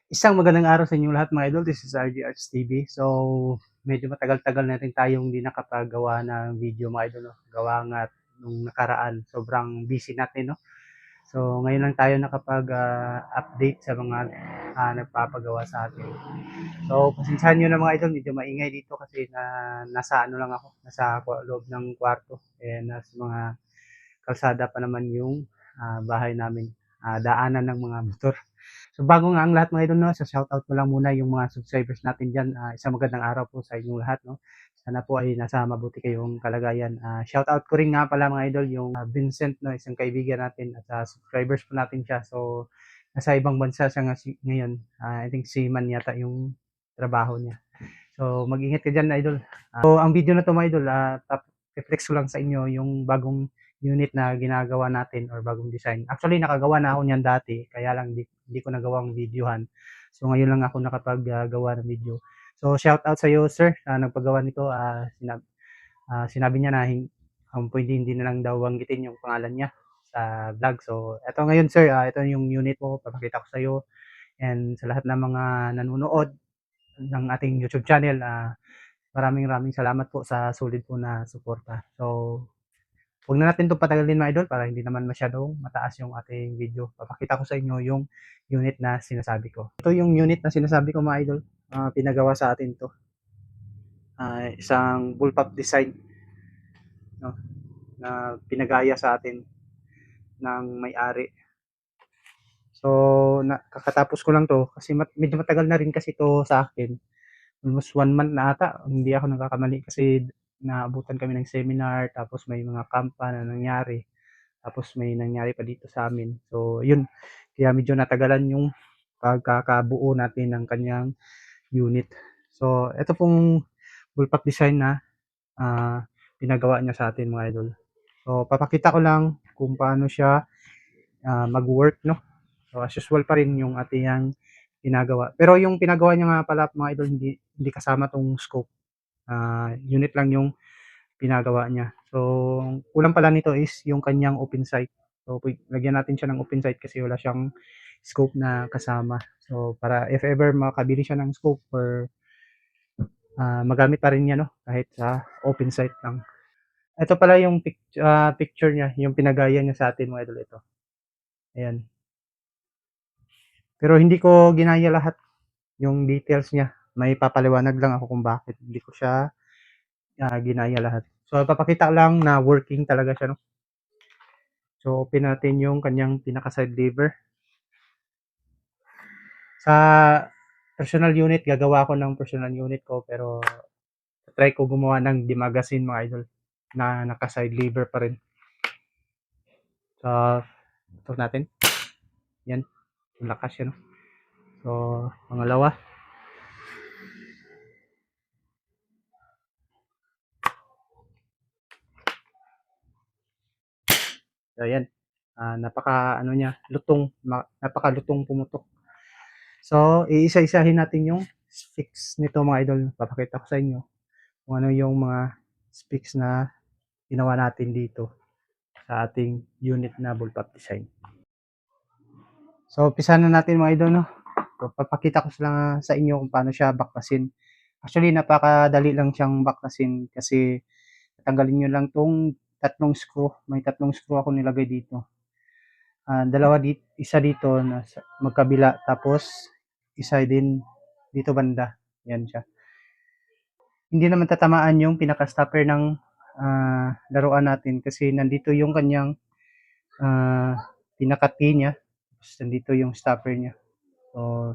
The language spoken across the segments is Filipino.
Isang magandang araw sa inyong lahat mga idol. This is RG Arts TV. So, medyo matagal-tagal na rin tayong hindi nakapagawa ng video mga idol. No? Gawa nga nung nakaraan. Sobrang busy natin. No? So, ngayon lang tayo nakapag-update sa mga nagpapagawa sa atin. So, pasensyahan nyo na mga idol. Medyo maingay dito kasi nasa ano lang ako. Nasa loob ng kwarto. Nasa mga kalsada pa naman yung bahay namin. Daanan ng mga motor. So bago nga ang lahat mga idol, no, so shoutout ko lang muna yung mga subscribers natin dyan. Isang magandang araw po sa inyong lahat. No? Sana po ay nasa mabuti kayong kalagayan. Shoutout ko rin nga pala mga idol yung Vincent, no, isang kaibigan natin at subscribers po natin siya. So nasa ibang bansa siya ngayon. I think seaman yata yung trabaho niya. So mag-ingat ka dyan idol. So ang video na to mga idol, reflex ko lang sa inyo yung bagong unit na ginagawa natin or bagong design. Actually, nakagawa na ako niyan dati, kaya lang hindi ko nagawang videohan. So, ngayon lang ako nakapaggawa ng video. So, shout out sa iyo, sir, nagpagawa nito. Sinabi niya na pwede hindi na lang daw banggitin yung pangalan niya sa vlog. So, eto ngayon, sir, ito yung unit mo, papakita ko sa iyo. And sa lahat ng mga nanonood ng ating YouTube channel, maraming salamat po sa solid po na suporta. So, huwag na natin 'tong patagalin mga idol para hindi naman masyadong mataas yung ating video. Papakita ko sa inyo yung unit na sinasabi ko. Ito yung unit na sinasabi ko mga idol. Pinagawa sa atin 'to. Isang bullpup design, no, na pinagaya sa atin ng may-ari. So, kakatapos ko lang 'to kasi medyo matagal na rin kasi 'to sa akin. Almost 1 month na ata, hindi ako nagkakamali kasi naabutan kami ng seminar tapos may mga kampa na nangyari. Tapos may nangyari pa dito sa amin. So, yun. Kaya medyo natagalan yung pagkakabuo natin ng kanyang unit. So, ito pong bullpup design na pinagawa niya sa atin mga idol. So, papakita ko lang kung paano siya mag-work, no? So, as usual pa rin yung ating ginagawa. Pero yung pinagawa niya nga pala mga idol, hindi kasama tong scope. Unit lang yung pinagawa niya. So, kulang pala nito is yung kanyang open sight. So, lagyan natin siya ng open sight kasi wala siyang scope na kasama. So, para if ever makabili siya ng scope or magamit pa rin niya, no? Kahit sa open sight lang. Ito pala yung picture niya, yung pinagaya niya sa atin mga idol ito. Ayan. Pero hindi ko ginaya lahat yung details niya. May papaliwanag lang ako kung bakit hindi ko siya ginaya lahat. So, papakita lang na working talaga siya, no? So, open natin yung kanyang pinaka-side lever. Sa personal unit, gagawa ako ng personal unit ko pero try ko gumawa ng dimagasin mga idol na naka-side lever pa rin. So, ito natin. Yan. Lakas yan. So, pangalawa. So, yan. Napaka ano niya, napakalutong pumutok. So, iisa-isahin natin yung specs nito mga idol. Papakita ko sa inyo kung ano yung mga specs na ginawa natin dito sa ating unit na bullpup design. So, umpisa na natin mga idol, no? So, papakita ko lang sa inyo kung paano siya baklasin. Actually, napakadali lang siyang baklasin kasi tanggalin nyo lang tong tatlong screw. May tatlong screw ako nilagay dito. Isa dito na magkabila, tapos isa din dito banda. Yan siya. Hindi naman tatamaan yung pinaka-stopper ng laruan natin kasi nandito yung kanyang pinaka-T niya. Tapos nandito yung stopper niya. So,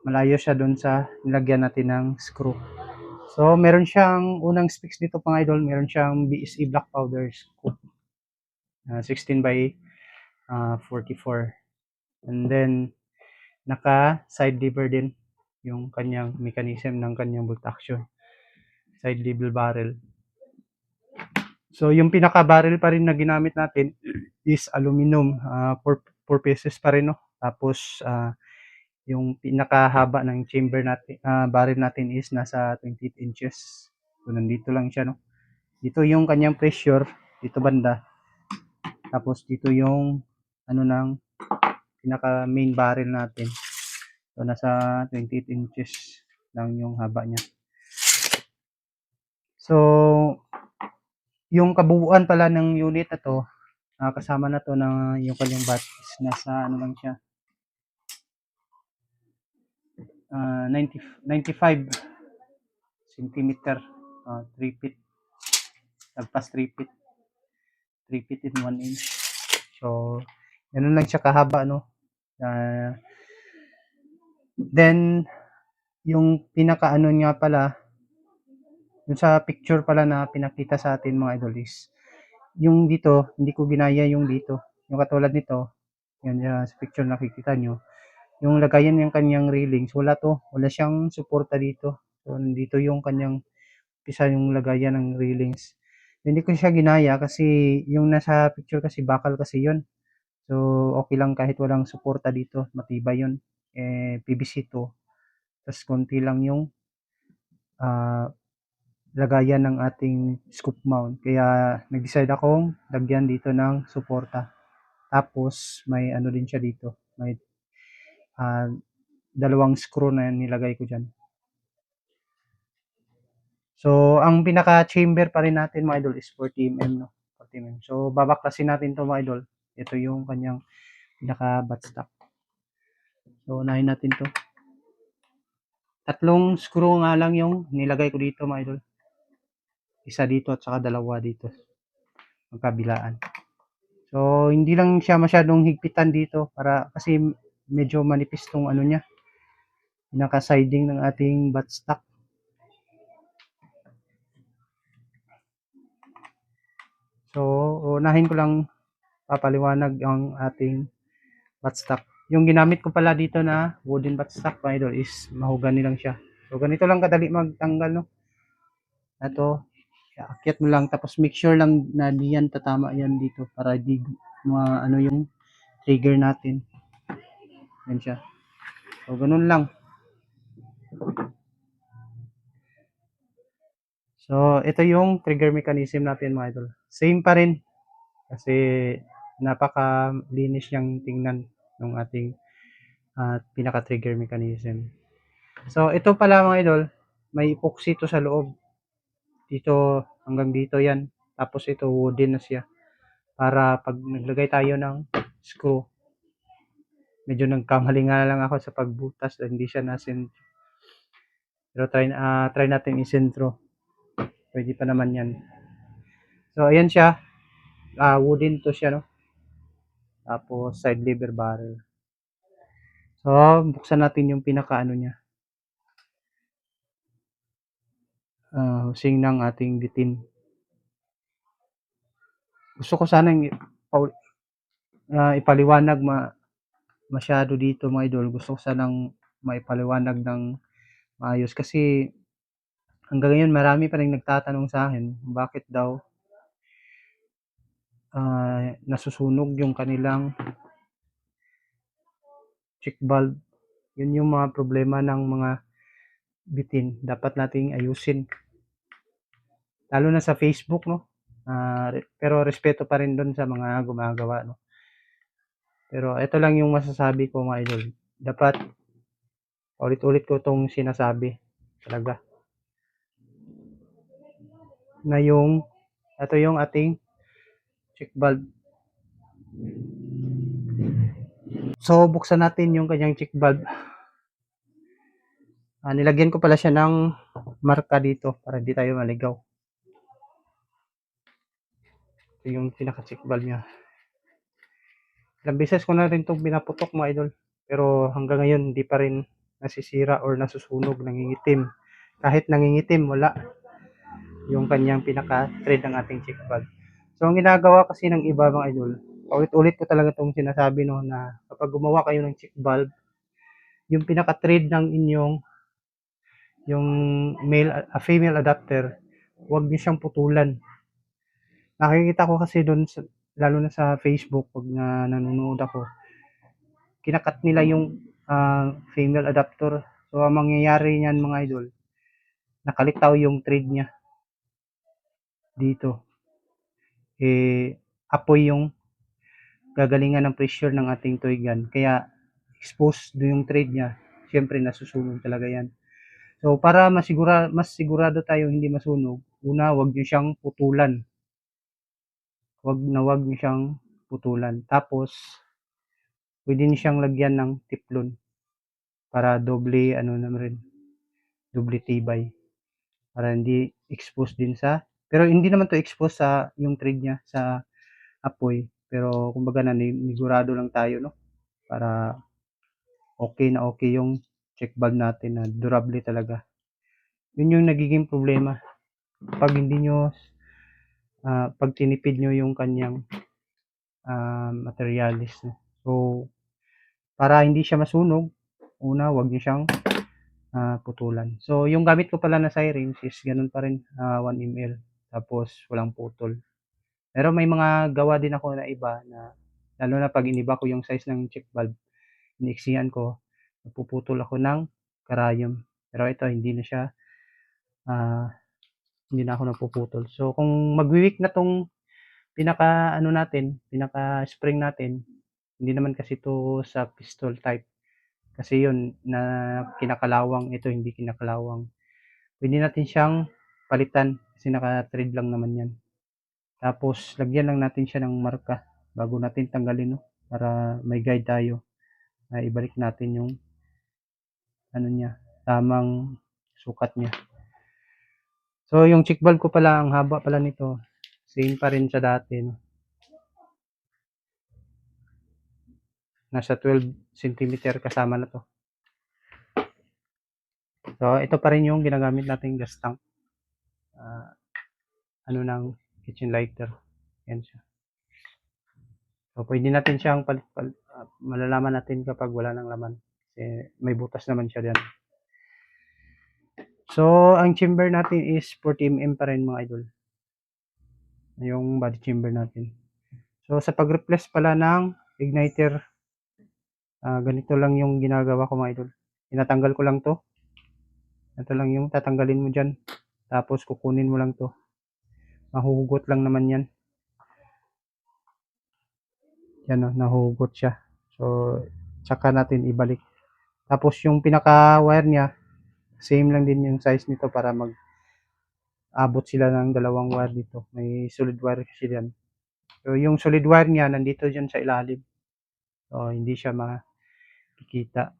malayo siya doon sa nilagyan natin ng screw. So, meron siyang unang specs nito pang idol. Meron siyang BSE black powder scoop. 16 by 44. And then, naka-side lever din yung kanyang mechanism ng kanyang bolt action. Side lever barrel. So, yung pinaka-barrel pa rin na ginamit natin is aluminum. 4 pieces pa rin, no? Tapos, yung pinakahaba ng chamber natin, barrel natin is nasa 28 inches. So, nandito lang siya, no? Dito yung kanyang pressure, dito banda. Tapos, dito yung, ano ng, pinaka main barrel natin. So, nasa 28 inches lang yung haba niya. So, yung kabuuan pala ng unit na to, kasama na to na yung kanyang bat is nasa ano lang siya, 95 centimeter, 3 feet, lagpas 3 feet, 3 feet in 1 inch. So, ganun lang siya kahaba, no? Then, yung pinaka-ano nga pala, yung sa picture pala na pinakita sa atin mga idol is, yung dito, hindi ko ginaya yung dito. Yung katulad nito, yan sa picture nakikita nyo, yung lagayan yung kanyang railings, wala to. Wala siyang suporta dito. So, dito yung kanyang pisa yung lagayan ng railings. Hindi ko siya ginaya kasi yung nasa picture kasi bakal kasi yun. So, okay lang kahit walang suporta dito. Matibay yun. PVC to. Tapos konti lang yung lagayan ng ating scoop mount. Kaya nag-decide akong lagyan dito ng suporta. Tapos may ano din siya dito. May dalawang screw na nilagay ko dyan. So, ang pinaka-chamber pa rin natin mga idol is 40mm, no? 40mm. So, babaklasin natin to mga idol. Ito yung kanyang pinaka-buttstock. So, unahin natin to. Tatlong screw nga lang yung nilagay ko dito mga idol. Isa dito at saka dalawa dito. Magkabilaan. So, hindi lang siya masyadong higpitan dito para kasi medyo manipis tong ano niya. Pinaka-siding ng ating buttstock. So, unahin ko lang papaliwanag ang ating buttstock. Yung ginamit ko pala dito na wooden buttstock mga idol is mahogany lang siya. So, ganito lang kadali magtanggal, no? Ito, akyat mo lang tapos make sure lang na diyan tatama yan dito para di ano yung trigger natin. Yan siya. So, ganun lang. So, ito yung trigger mechanism natin mga idol. Same pa rin kasi napaka-linis niyang tingnan ng ating pinaka-trigger mechanism. So, ito pala mga idol, may epoxy to sa loob. Dito hanggang dito yan. Tapos ito wooden na siya. Para pag naglagay tayo ng screw, medyo nagkamali nga lang ako sa pagbutas, hindi siya nasin. Pero try natin isentro. Pwede pa naman yan. So, ayan siya. Wooden to siya, no? Tapos, side lever barrel. So, buksan natin yung pinaka-ano niya. Husing ng ating bitin. Gusto ko sanang ipaliwanag masyado dito mga idol. Gusto ko sanang maipaliwanag ng maayos kasi hanggang ngayon marami pa rin nagtatanong sa akin bakit daw nasusunog yung kanilang check valve. Yun yung mga problema ng mga bitin. Dapat nating ayusin. Lalo na sa Facebook, no? Pero respeto pa rin doon sa mga gumagawa, no? Pero ito lang yung masasabi ko mga idol. Dapat ulit-ulit ko itong sinasabi talaga. Na ito yung ating check valve. So, buksan natin yung kanyang check valve. Nilagyan ko pala siya ng marka dito para hindi tayo maligaw. Ito yung pinaka-check valve niya. Ilang beses ko na rin itong binaputok mga idol. Pero hanggang ngayon hindi pa rin nasisira or nasusunog, nangingitim. Kahit nangingitim, wala yung kanyang pinaka-thread ng ating check valve. So, ang ginagawa kasi ng iba mga idol, ulit-ulit ko talaga itong sinasabi, no, na kapag gumawa kayo ng check valve, yung pinaka-thread ng inyong yung female adapter, huwag niyo siyang putulan. Nakikita ko kasi doon, lalo na sa Facebook, pag nanonood ako, kinakat nila yung female adapter. So, ang mangyayari niyan mga idol, nakalitaw yung thread niya dito. Apoy yung gagalingan ng pressure ng ating toy gun. Kaya, exposed yung thread niya. siyempre nasusunog talaga yan. So, para mas sigurado tayo hindi masunog, una, wag nyo siyang putulan. Wag nyo siyang putulan. Tapos, pwede nyo siyang lagyan ng tiplon para doble, ano naman rin, doble tibay. Para hindi expose din sa, pero hindi naman to expose sa yung thread niya sa apoy. Pero kumbaga nanigurado lang tayo, no? Para okay yung check valve natin na durable talaga. Yun yung nagiging problema pag hindi nyo pag tinipid nyo yung kanyang materialis, no? So para hindi siya masunog, una wag nyo siyang putulan. So yung gamit ko pala na sirens is ganun pa rin, 1 ml, tapos walang putol. Pero may mga gawa din ako na iba na lalo na pag iniba ko yung size ng check valve, iniiksian ko, napuputol ako ng karayom. Pero ito hindi na siya, hindi na ako napuputol. So kung magwi-weak na tong pinaka ano natin, pinaka spring natin, hindi naman kasi to sa pistol type. Kasi yun na kinakalawang, ito hindi kinakalawang. Pwede natin siyang palitan kasi naka-thread lang naman yan. Tapos lagyan lang natin siya ng marka bago natin tanggalin, no? Para may guide tayo na ibalik natin yung ano niya, tamang sukat niya. So yung check valve ko pala, ang haba pala nito, same pa rin sa dati, no? Nasa 12 cm kasama na to. So ito pa rin yung ginagamit nating gas tank. Ano ng kitchen lighter. Yan siya. So pwede natin siyang malalaman natin kapag wala ng laman. Kasi may butas naman siya diyan. So ang chamber natin is 40mm pa rin, mga idol. Yung body chamber natin. So sa pag-replace pala ng igniter, ganito lang yung ginagawa ko, mga idol. Tinatanggal ko lang to. Ito lang yung tatanggalin mo dyan. Tapos kukunin mo lang to. Mahuhugot lang naman yan. Yan o, nahuhugot siya. So, tsaka natin ibalik. Tapos yung pinaka-wire niya, same lang din yung size nito para mag-abot sila ng dalawang wire dito. May solid wire kasi yan. So, yung solid wire niya, nandito dyan sa ilalim. So, hindi siya makikita.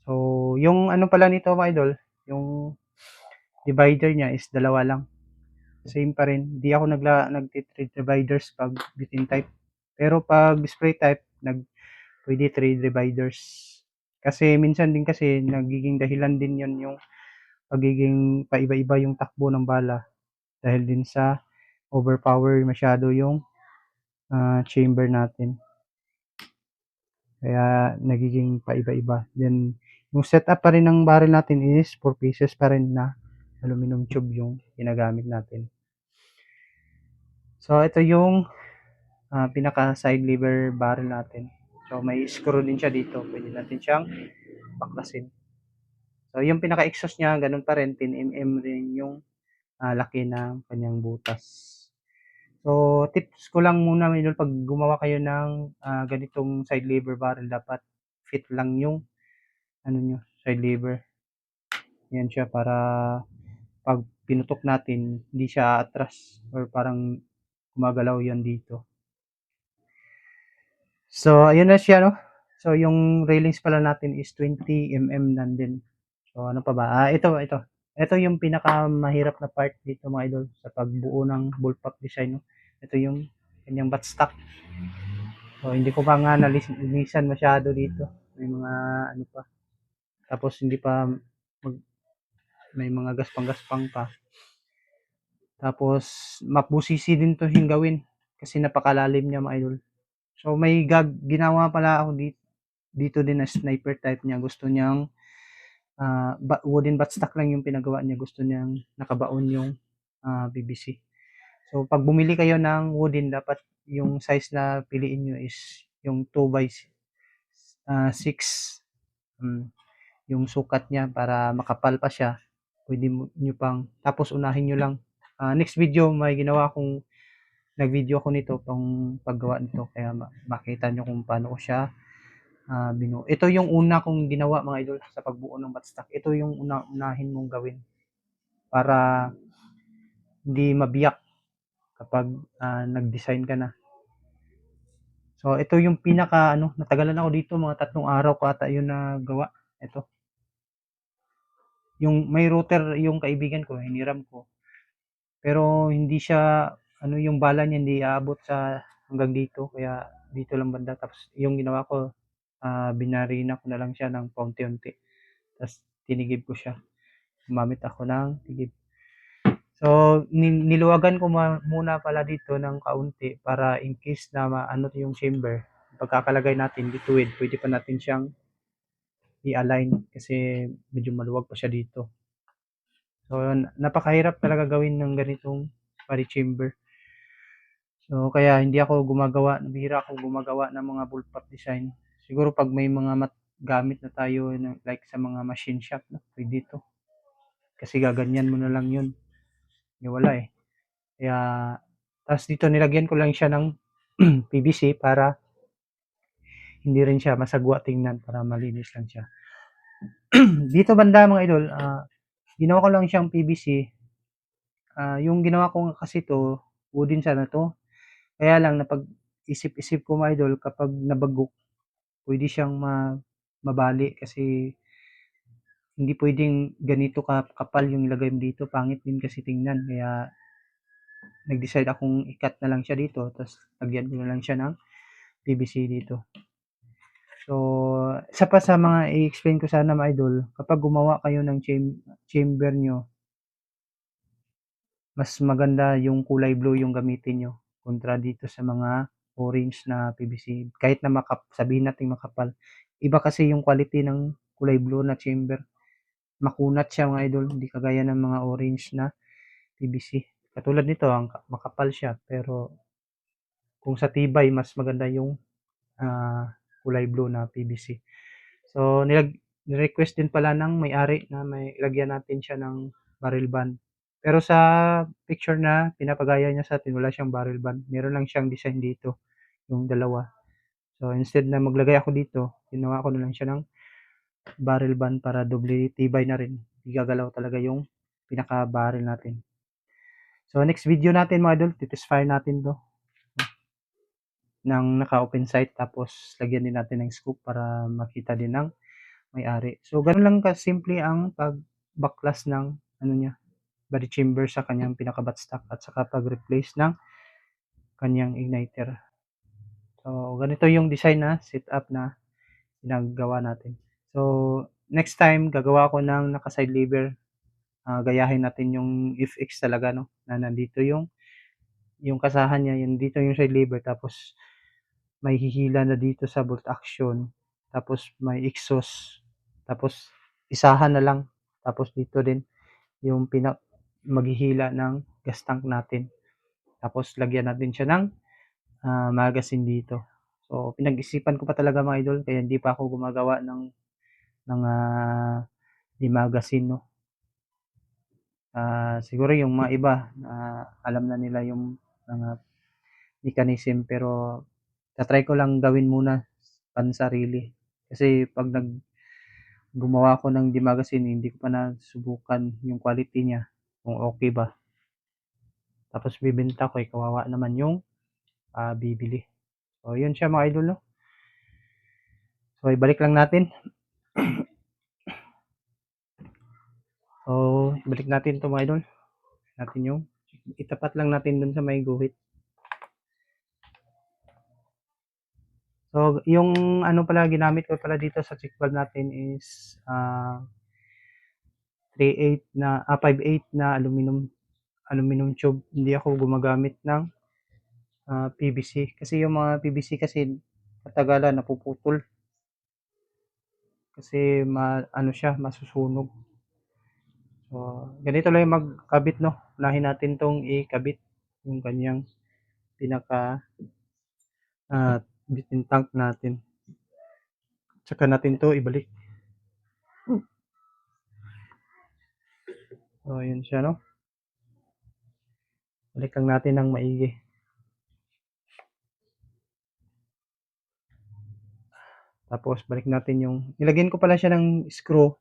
So, yung ano pala nito, mga idol, yung divider niya is dalawa lang. Same pa rin. Di ako nag-thread dividers pag butane type. Pero pag spray type, pwede thread dividers. Kasi minsan din kasi nagiging dahilan din yon yung pagiging paiba-iba yung takbo ng bala dahil din sa overpower masyado yung chamber natin. Kaya nagiging paiba-iba. Then yung setup pa rin ng barrel natin is 4 pieces pa rin na aluminum tube yung ginagamit natin. So ito yung pinaka side lever barrel natin. So may screw din siya dito. Pwede natin siyang baklasin. So yung pinaka exhaust niya, ganun pa rin, 10mm rin yung laki ng kanyang butas. So tips ko lang muna, medyo pag gumawa kayo ng ganitong side lever barrel, dapat fit lang yung ano nyo, side lever. Yan siya para pag pinutok natin, hindi siya atras or parang gumagalaw yan dito. So, ayun na siya, no? So, yung railings pala natin is 20mm nandun. So, ano pa ba? Ito. Ito yung pinakamahirap na part dito, mga idol, sa pagbuo ng bullpup design, no? Ito yung kanyang buttstock. So, hindi ko pa nga nalinisan masyado dito. May mga ano pa. Tapos, hindi pa may mga gaspang-gaspang pa. Tapos, mapusisi din to hingawin kasi napakalalim niya, mga idol. So, may ginawa pala ako dito din na sniper type niya. Gusto niyang wooden buttstock lang yung pinagawa niya. Gusto niyang nakabaon yung BBC. So, pag bumili kayo ng wooden, dapat yung size na piliin nyo is yung 2x6. Yung sukat niya para makapal pa siya. Pwede nyo pang, tapos unahin nyo lang. Next video, may ginawa akong nag-video ko nito, pang paggawa nito. Kaya makita nyo kung paano ko siya Ito yung una kong ginawa mga idol sa pagbuo ng buttstock. Ito yung unahin mong gawin para hindi mabiyak kapag nag-design ka na. So ito yung pinaka natagalan ako dito, mga 3 araw ko ata yun na gawa. Ito. Yung may router yung kaibigan ko, hiniram ko. Pero hindi siya yung bala niya hindi aabot sa hanggang dito, kaya dito lang banda. Tapos yung ginawa ko, binarina ko na lang siya ng paunti-unti. Tapos tinigib ko siya. Gumamit ako ng tigib. So, niluwagan ko muna pala dito ng kaunti para in case na maano yung chamber, pagkakalagay natin bituid, pwede pa natin siyang i-align kasi medyo maluwag pa siya dito. So, napakahirap talaga gawin ng ganitong body chamber. So, kaya hindi ako bihira ako gumagawa ng mga bullpup design. Siguro pag may mga gamit na tayo like sa mga machine shop, pwede ito. Kasi gaganyan mo na lang yun. Wala eh. Kaya, tapos dito nilagyan ko lang siya ng PVC para hindi rin siya masagwa tingnan, para malinis lang siya. Dito banda mga idol, ginawa ko lang siyang PVC. Yung ginawa ko kasi to, wooden sana to. Kaya lang napag isip-isip ko mga idol, kapag nabagok, pwede siyang mabali kasi hindi pwedeng ganito kapal yung ilagay mo dito. Pangit din kasi tingnan. Kaya nag-decide akong ikat na lang siya dito. Tapos lagyan ko na lang siya ng PVC dito. So, isa pa sa mga i-explain ko sana mga idol, kapag gumawa kayo ng chamber nyo, mas maganda yung kulay blue yung gamitin nyo kontra dito sa mga orange na PVC. Kahit na sabihin natin makapal. Iba kasi yung quality ng kulay blue na chamber. Makunat siya mga idol, hindi kagaya ng mga orange na PVC. Katulad nito, makapal siya, pero kung sa tibay, mas maganda yung kulay blue na PVC. So, nirequest din pala ng may-ari na may lagyan natin siya ng barrel band. Pero sa picture na pinapagaya niya sa atin, wala siyang barrel band. Meron lang siyang design dito, yung dalawa. So, instead na maglagay ako dito, ginawa ko na lang siya ng barrel band para doble tibay na rin. Igagalaw talaga yung pinaka-barrel natin. So, next video natin mga idol, titest fire natin to ng naka-open sight, tapos lagyan din natin ng scoop para makita din ng may-ari. So, ganun lang kasimple ang pag-backlas ng niya, body chamber sa kanyang pinaka-buttstock at saka pag-replace ng kanyang igniter. So, ganito yung design na setup na ginagawa natin. So, next time, gagawa ako ng naka-side lever. Gayahin natin yung FX talaga, no? Na nandito yung kasahan niya, yun dito yung side lever, tapos may hihila na dito sa bolt action, tapos may exhaust, tapos isahan na lang, tapos dito din yung maghihila ng gas tank natin, tapos lagyan natin siya ng magazine dito. So pinag-isipan ko pa talaga mga idol, kaya hindi pa ako gumagawa ng di magazine, no. Siguro yung mga iba alam na nila yung mga mechanism, pero tatry ko lang gawin muna pansarili. Kasi pag gumawa ko ng D-Magazine, hindi ko pa nasubukan yung quality niya, kung okay ba. Tapos bibenta ko, kawawa naman yung bibili. So, yun siya mga idol, no? So, ibalik lang natin. So, ibalik natin to mga idol. Natin yung, itapat lang natin dun sa may guhit. So, yung pala ginamit ko pala dito sa check valve natin is 3/8 na 5/8 na aluminum tube. Hindi ako gumagamit ng PVC kasi yung mga PVC kasi katagalan napuputol kasi siya masusunog. So, ganito lang yung magkabit, no. Unahin natin tong ikabit yung kanyang pinaka bitin tank natin. Tsaka natin to ibalik. So, yun siya, no. Balik lang natin ng maigi. Tapos balik natin yung nilagyan ko pala siya ng screw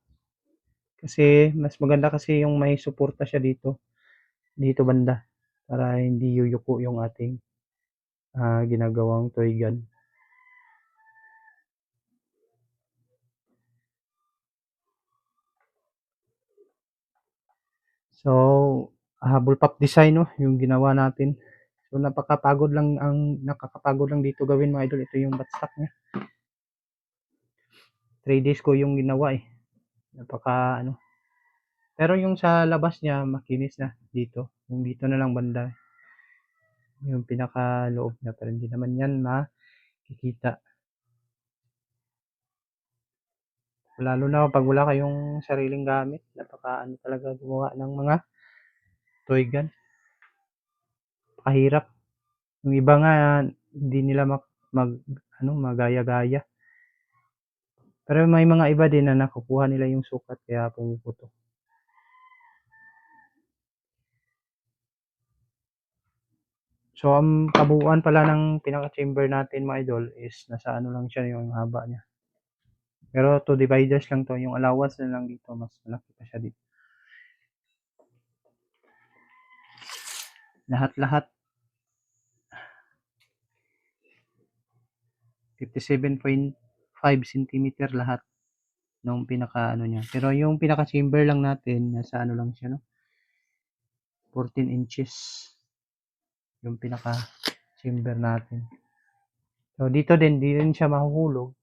kasi mas maganda kasi yung may suporta siya dito banda para hindi yuyuko yung ating ginagawang toy gun. So, bullpup design no, yung ginawa natin. So, nakakapagod lang dito gawin mga idol. Ito yung buttstock niya. 3 days ko yung ginawa eh. Napaka ano. Pero yung sa labas niya, makinis na dito. Yung dito na lang banda. Yung pinaka loob niya. Pero hindi naman yan makikita. Lalo na pag wala kayong sariling gamit. Napaka ano talaga gumawa ng mga toy gun. Kahirap. Yung iba nga, hindi nila magaya-gaya. Pero may mga iba din na nakukuha nila yung sukat kaya pumuputok. So, ang kabuuan pala ng pinaka-chamber natin mga idol is nasa ano lang siya yung haba niya. Pero 2 dividers lang to. Yung allowance na lang dito. Mas malaki pa siya dito. Lahat-lahat 57.5 cm lahat nung pinaka ano niya. Pero yung pinaka chamber lang natin nasa ano lang siya no. 14 inches yung pinaka chamber natin. So dito din di rin siya mahuhulog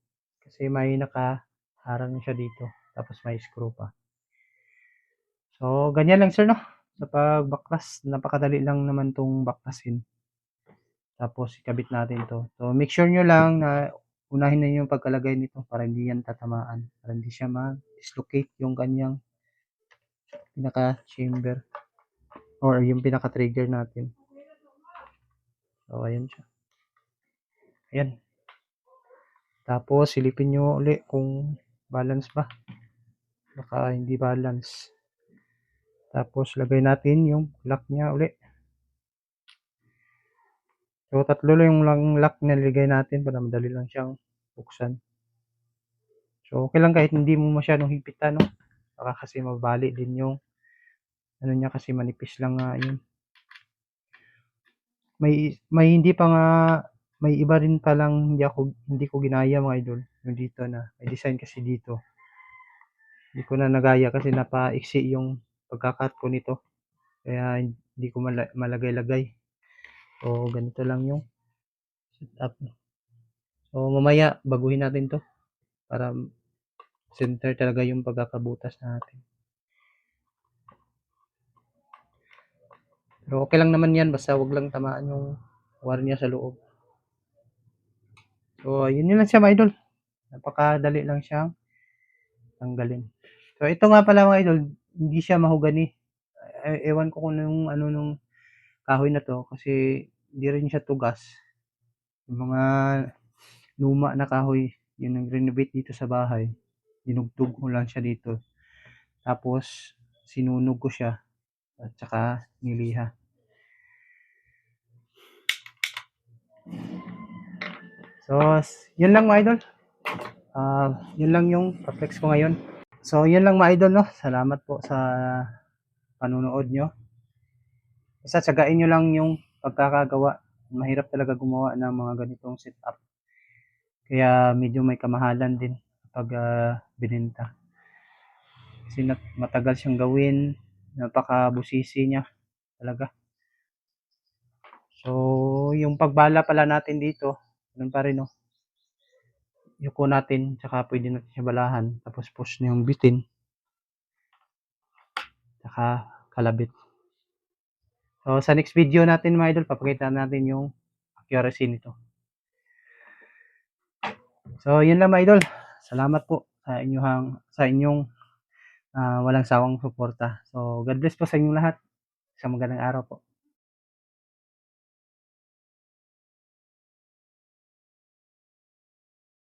kasi may nakaharang siya dito tapos may screw pa. So ganyan lang sir no. Sa pagbaklas, napakadali lang naman tong baklasin. Tapos ikabit natin to. So make sure nyo lang na unahin na yung pagkalagay nito para hindi yan tatamaan. Para hindi siya ma-dislocate yung kanyang pinaka-chamber or yung pinaka-trigger natin. So ayan siya. Ayan. Tapos silipin nyo uli kung balance ba. Baka hindi balance. Tapos lagay natin yung lock niya uli. So tatlo lang yung lock na nilagay natin para madali lang siyang buksan. So okay lang kahit hindi mo masyadong hipitan no. Baka kasi mabali din yung ano niya kasi manipis lang nga yun. May hindi pa nga may iba rin palang hindi ko ginaya mga idol. Yung dito na may design kasi dito. Hindi ko na nagaya kasi napaiksi yung pagkakat ko nito. Kaya hindi ko malagay-lagay. So ganito lang yung setup. So mamaya baguhin natin to para center talaga yung pagkakabutas natin. Pero okay lang naman yan basta wag lang tamaan yung wire niya sa loob. So yun lang siya mga idol. Napakadali lang siyang tanggalin. So ito nga pala mga idol, hindi siya mahogani. Ewan ko kung nung kahoy na to kasi hindi rin siya tugas. Yung mga luma na kahoy, yung nag-renovate dito sa bahay, dinugtog ko lang siya dito. Tapos sinunog ko siya at saka niliha. So, yun lang mga idol. Yun lang yung flex ko ngayon. So, yun lang mga idol, no? Salamat po sa panunood nyo. Basta tsagain nyo lang yung pagkakagawa. Mahirap talaga gumawa ng mga ganitong setup. Kaya medyo may kamahalan din pag binenta. Kasi matagal siyang gawin. Napakabusisi niya talaga. So, yung pagbala pala natin dito, ganun pa rin, no? Yuko natin, tsaka pwede natin siya balahan. Tapos push na yung bitin. Tsaka kalabit. So, sa next video natin mga idol, papakita natin yung accuracy nito. So, yun lang mga idol. Salamat po sa inyong walang sawang suporta. So, God bless po sa inyong lahat. Isang magandang araw po.